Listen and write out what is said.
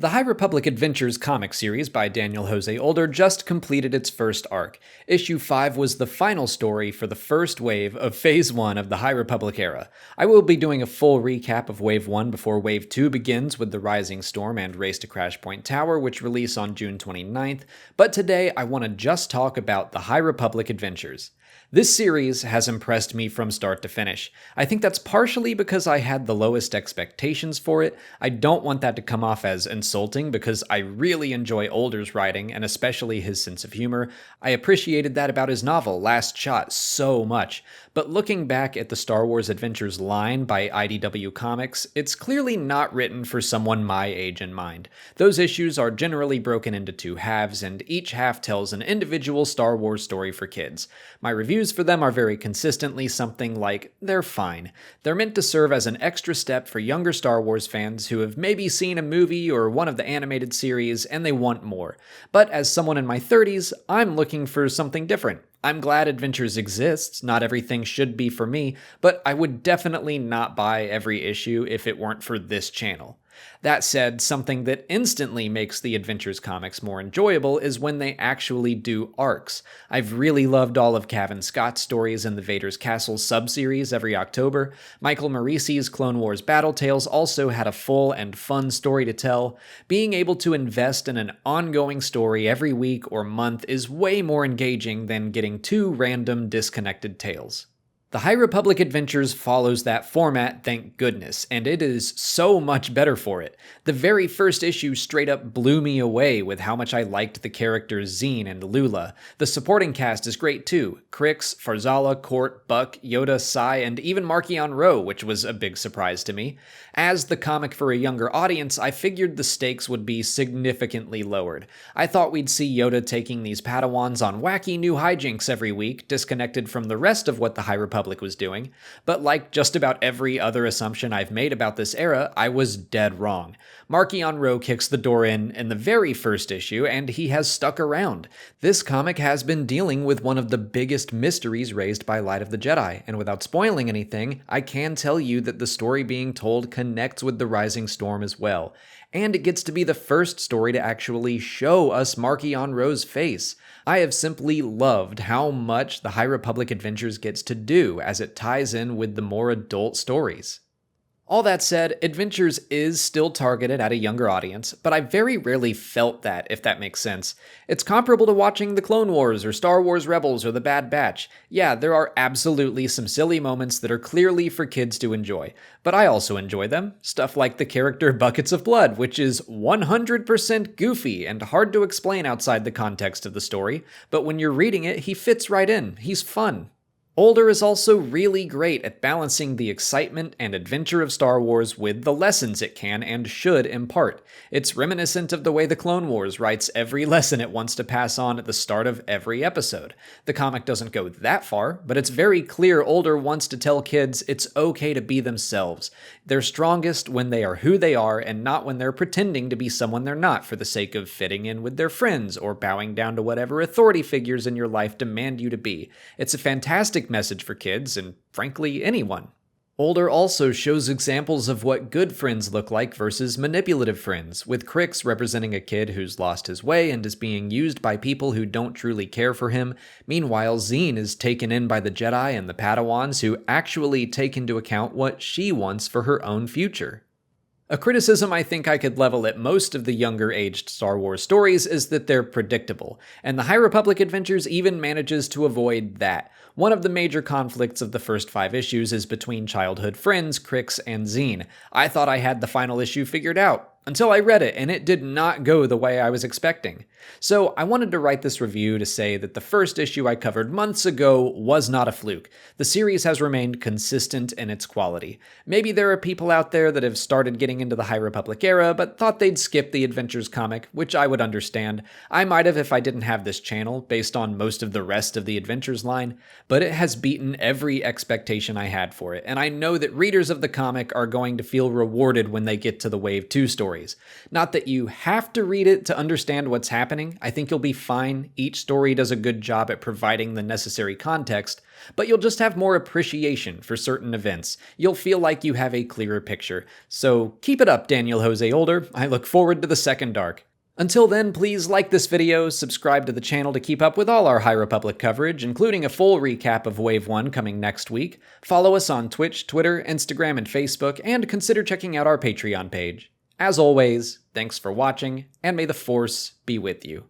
The High Republic Adventures comic series by Daniel Jose Older just completed its first arc. Issue 5 was the final story for the first wave of Phase 1 of the High Republic era. I will be doing a full recap of Wave 1 before Wave 2 begins with the Rising Storm and Race to Crash Point Tower, which release on June 29th, but today I want to just talk about the High Republic Adventures. This series has impressed me from start to finish. I think that's partially because I had the lowest expectations for it. I don't want that to come off as insulting because I really enjoy Older's writing and especially his sense of humor. I appreciated that about his novel, Last Shot, so much. But looking back at the Star Wars Adventures line by IDW Comics, it's clearly not written for someone my age in mind. Those issues are generally broken into two halves, and each half tells an individual Star Wars story for kids. My reviews for them are very consistently something like, they're fine. They're meant to serve as an extra step for younger Star Wars fans who have maybe seen a movie or one of the animated series and they want more. But as someone in my 30s, I'm looking for something different. I'm glad Adventures exists, not everything should be for me, but I would definitely not buy every issue if it weren't for this channel. That said, something that instantly makes the Adventures comics more enjoyable is when they actually do arcs. I've really loved all of Cavan Scott's stories in the Vader's Castle sub-series every October. Michael Morisi's Clone Wars Battle Tales also had a full and fun story to tell. Being able to invest in an ongoing story every week or month is way more engaging than getting two random disconnected tales. The High Republic Adventures follows that format, thank goodness, and it is so much better for it. The very first issue straight up blew me away with how much I liked the characters Zine and Lula. The supporting cast is great too. Crix, Farzala, Court, Buck, Yoda, Sai, and even Marchion Ro, which was a big surprise to me. As the comic for a younger audience, I figured the stakes would be significantly lowered. I thought we'd see Yoda taking these Padawans on wacky new hijinks every week, disconnected from the rest of what the High Republic was doing, but like just about every other assumption I've made about this era, I was dead wrong. Marchion Ro kicks the door in the very first issue, and he has stuck around. This comic has been dealing with one of the biggest mysteries raised by Light of the Jedi, and without spoiling anything, I can tell you that the story being told connects with the Rising Storm as well. And it gets to be the first story to actually show us Marchion Ro's face. I have simply loved how much the High Republic Adventures gets to do as it ties in with the more adult stories. All that said, Adventures is still targeted at a younger audience, but I very rarely felt that, if that makes sense. It's comparable to watching The Clone Wars or Star Wars Rebels or The Bad Batch. Yeah, there are absolutely some silly moments that are clearly for kids to enjoy, but I also enjoy them. Stuff like the character Buckets of Blood, which is 100% goofy and hard to explain outside the context of the story, but when you're reading it, he fits right in. He's fun. Older is also really great at balancing the excitement and adventure of Star Wars with the lessons it can and should impart. It's reminiscent of the way the Clone Wars writes every lesson it wants to pass on at the start of every episode. The comic doesn't go that far, but it's very clear Older wants to tell kids it's okay to be themselves. They're strongest when they are who they are and not when they're pretending to be someone they're not for the sake of fitting in with their friends or bowing down to whatever authority figures in your life demand you to be. It's a fantastic message for kids and, frankly, anyone. Older also shows examples of what good friends look like versus manipulative friends, with Crix representing a kid who's lost his way and is being used by people who don't truly care for him. Meanwhile, Zine is taken in by the Jedi and the Padawans who actually take into account what she wants for her own future. A criticism I think I could level at most of the younger-aged Star Wars stories is that they're predictable, and the High Republic Adventures even manages to avoid that. One of the major conflicts of the first 5 issues is between childhood friends Crix and Zine. I thought I had the final issue figured out, until I read it, and it did not go the way I was expecting. So I wanted to write this review to say that the first issue I covered months ago was not a fluke. The series has remained consistent in its quality. Maybe there are people out there that have started getting into the High Republic era, but thought they'd skip the Adventures comic, which I would understand. I might have if I didn't have this channel, based on most of the rest of the Adventures line, but it has beaten every expectation I had for it, and I know that readers of the comic are going to feel rewarded when they get to the Wave 2 story stories. Not that you have to read it to understand what's happening. I think you'll be fine. Each story does a good job at providing the necessary context, but you'll just have more appreciation for certain events. You'll feel like you have a clearer picture. So keep it up, Daniel Jose Older. I look forward to the second arc. Until then, please like this video, subscribe to the channel to keep up with all our High Republic coverage, including a full recap of Wave 1 coming next week. Follow us on Twitch, Twitter, Instagram, and Facebook, and consider checking out our Patreon page. As always, thanks for watching, and may the Force be with you.